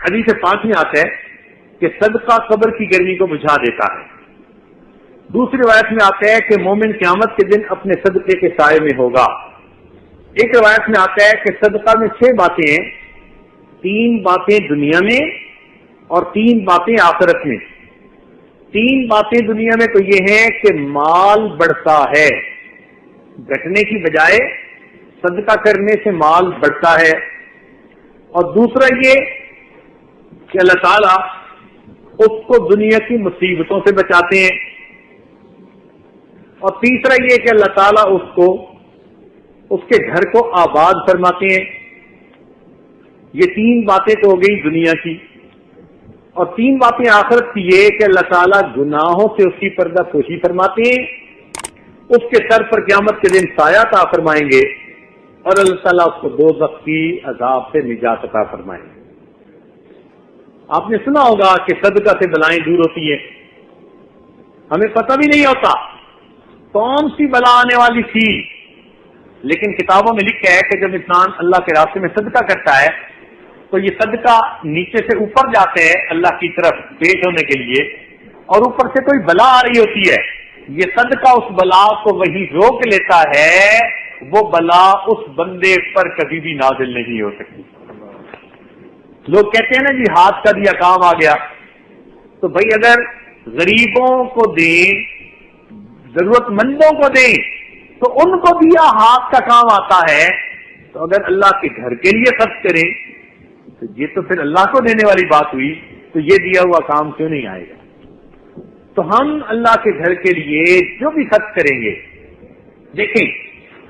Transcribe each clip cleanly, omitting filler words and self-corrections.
حدیث پاک میں آتا ہے کہ صدقہ قبر کی گرمی کو بجھا دیتا ہے. دوسری روایت میں آتا ہے کہ مومن قیامت کے دن اپنے صدقے کے سائے میں ہوگا. ایک روایت میں آتا ہے کہ صدقہ میں 6 باتیں ہیں، 3 باتیں دنیا میں اور 3 باتیں آخرت میں. 3 باتیں دنیا میں تو یہ ہیں کہ مال بڑھتا ہے، گھٹنے کی بجائے صدقہ کرنے سے مال بڑھتا ہے. اور دوسرا یہ کہ اللہ تعالیٰ اس کو دنیا کی مصیبتوں سے بچاتے ہیں. اور تیسرا یہ کہ اللہ تعالیٰ اس کے گھر کو آباد فرماتے ہیں. یہ 3 باتیں تو ہو گئی دنیا کی. اور 3 باتیں آخرت کی یہ کہ اللہ تعالیٰ گناہوں سے اس کی پردہ پوشی فرماتے ہیں، اس کے سر پر قیامت کے دن سایہ عطا فرمائیں گے، اور اللہ تعالیٰ اس کو دوزخ کی عذاب سے نجات عطا فرمائیں گے. آپ نے سنا ہوگا کہ صدقہ سے بلائیں دور ہوتی ہیں. ہمیں پتہ بھی نہیں ہوتا کون سی بلا آنے والی تھی، لیکن کتابوں میں لکھا ہے کہ جب انسان اللہ کے راستے میں صدقہ کرتا ہے تو یہ صدقہ نیچے سے اوپر جاتے ہیں اللہ کی طرف پیش ہونے کے لیے، اور اوپر سے کوئی بلا آ رہی ہوتی ہے. یہ صدقہ اس بلا کو وہی روک لیتا ہے، وہ بلا اس بندے پر کبھی بھی نازل نہیں ہو سکتی. لوگ کہتے ہیں نا جی ہاتھ کا دیا کام آ گیا، تو بھائی اگر غریبوں کو دیں، ضرورت مندوں کو دیں تو ان کو دیا ہاتھ کا کام آتا ہے. تو اگر اللہ کے گھر کے لیے خرچ کریں تو یہ تو پھر اللہ کو دینے والی بات ہوئی، تو یہ دیا ہوا کام کیوں نہیں آئے گا؟ تو ہم اللہ کے گھر کے لیے جو بھی خرچ کریں گے، دیکھیں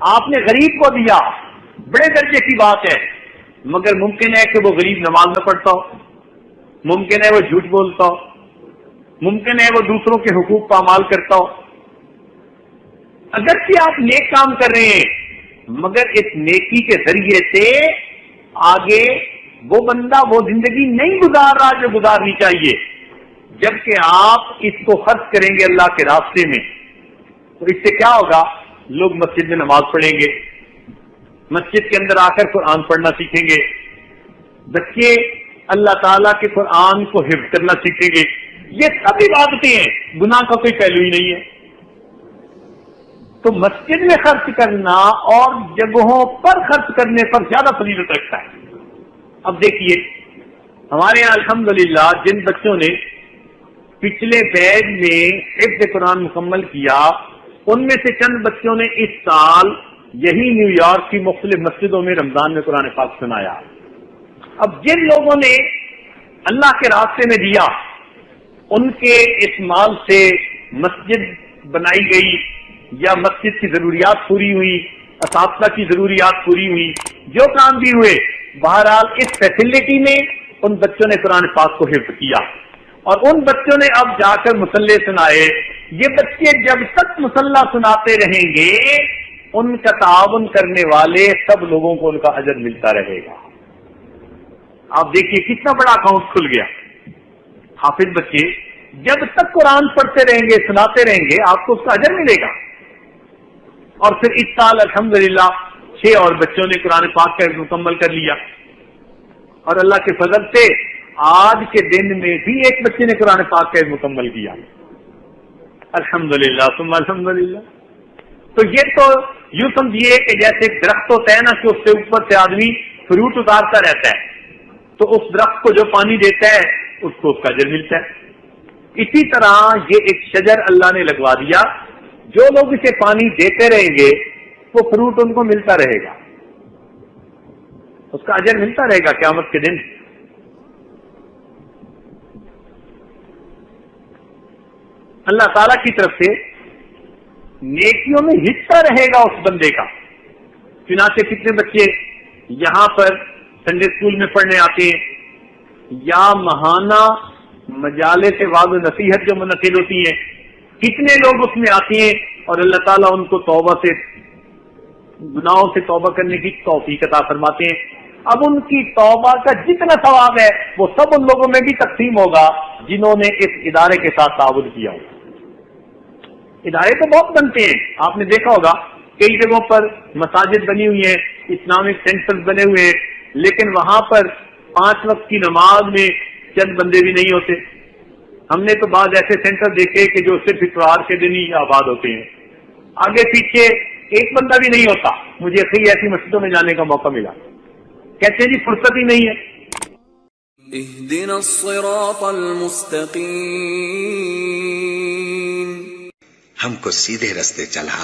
آپ نے غریب کو دیا، بڑے درجے کی بات ہے، مگر ممکن ہے کہ وہ غریب نماز نہ پڑھتا ہو، ممکن ہے وہ جھوٹ بولتا ہو، ممکن ہے وہ دوسروں کے حقوق پامال کرتا ہو. اگرچہ آپ نیک کام کر رہے ہیں، مگر اس نیکی کے ذریعے سے آگے وہ بندہ وہ زندگی نہیں گزار رہا جو گزارنی چاہیے. جبکہ آپ اس کو خرچ کریں گے اللہ کے راستے میں، تو اس سے کیا ہوگا؟ لوگ مسجد میں نماز پڑھیں گے، مسجد کے اندر آ کر قرآن پڑھنا سیکھیں گے، بچے اللہ تعالیٰ کے قرآن کو حفظ کرنا سیکھیں گے. یہ سب عبادتیں ہیں، گناہ کا کوئی پہلو ہی نہیں ہے. تو مسجد میں خرچ کرنا اور جگہوں پر خرچ کرنے پر زیادہ فضیلت رکھتا ہے. اب دیکھیے ہمارے یہاں الحمدللہ جن بچوں نے پچھلے بیچ میں حفظ قرآن مکمل کیا، ان میں سے چند بچوں نے اس سال یہی نیو یارک کی مختلف مسجدوں میں رمضان میں قرآن پاک سنایا. اب جن لوگوں نے اللہ کے راستے میں دیا، ان کے اس مال سے مسجد بنائی گئی یا مسجد کی ضروریات پوری ہوئی، اساتذہ کی ضروریات پوری ہوئی، جو کام بھی ہوئے، بہرحال اس فیسلٹی میں ان بچوں نے قرآن پاک کو حفظ کیا، اور ان بچوں نے اب جا کر مصلے سنائے. یہ بچے جب تک مصلہ سناتے رہیں گے، ان کا تعاون کرنے والے سب لوگوں کو ان کا اجر ملتا رہے گا. آپ دیکھیے کتنا بڑا اکاؤنٹ کھل گیا. حافظ بچے جب تک قرآن پڑھتے رہیں گے، سناتے رہیں گے، آپ کو اس کا اجر ملے گا. اور پھر اس سال الحمدللہ 6 اور بچوں نے قرآن پاک کا مکمل کر لیا، اور اللہ کے فضل سے آج کے دن میں بھی ایک بچے نے قرآن پاک کا مکمل کیا. الحمدللہ ثم الحمدللہ. تو یہ تو یوں سمجھیے کہ جیسے ایک درخت ہوتا ہے نا کہ اس سے اوپر سے آدمی فروٹ اتارتا رہتا ہے، تو اس درخت کو جو پانی دیتا ہے اس کو اس کا اجر ملتا ہے. اسی طرح یہ ایک شجر اللہ نے لگوا دیا، جو لوگ اسے پانی دیتے رہیں گے وہ فروٹ ان کو ملتا رہے گا، اس کا اجر ملتا رہے گا قیامت کے دن. اللہ تعالی کی طرف سے نیکیوں میں حصہ رہے گا اس بندے کا. چنانچہ کتنے بچے یہاں پر سنڈے اسکول میں پڑھنے آتے ہیں یا ماہانہ مجالس وعظ و نصیحت جو منعقد ہوتی ہیں، کتنے لوگ اس میں آتے ہیں اور اللہ تعالیٰ ان کو توبہ سے، گناہوں سے توبہ کرنے کی توفیق عطا فرماتے ہیں. اب ان کی توبہ کا جتنا ثواب ہے وہ سب ان لوگوں میں بھی تقسیم ہوگا جنہوں نے اس ادارے کے ساتھ تعاون کیا ہوگا. ادارے تو بہت بنتے ہیں، آپ نے دیکھا ہوگا کئی جگہوں پر مساجد بنی ہوئی ہیں، اسلامک سینٹر بنے ہوئے ہیں، لیکن وہاں پر 5 وقت کی نماز میں چند بندے بھی نہیں ہوتے. ہم نے تو بعض ایسے سینٹر دیکھے کہ جو صرف اتوار کے دن ہی آباد ہوتے ہیں, آگے پیچھے ایک بندہ بھی نہیں ہوتا. مجھے کئی ایسی مسجدوں میں جانے کا موقع ملا, کہتے ہیں جی فرصت ہی نہیں ہے. اهدنا الصراط المستقیم, ہم کو سیدھے رستے چلا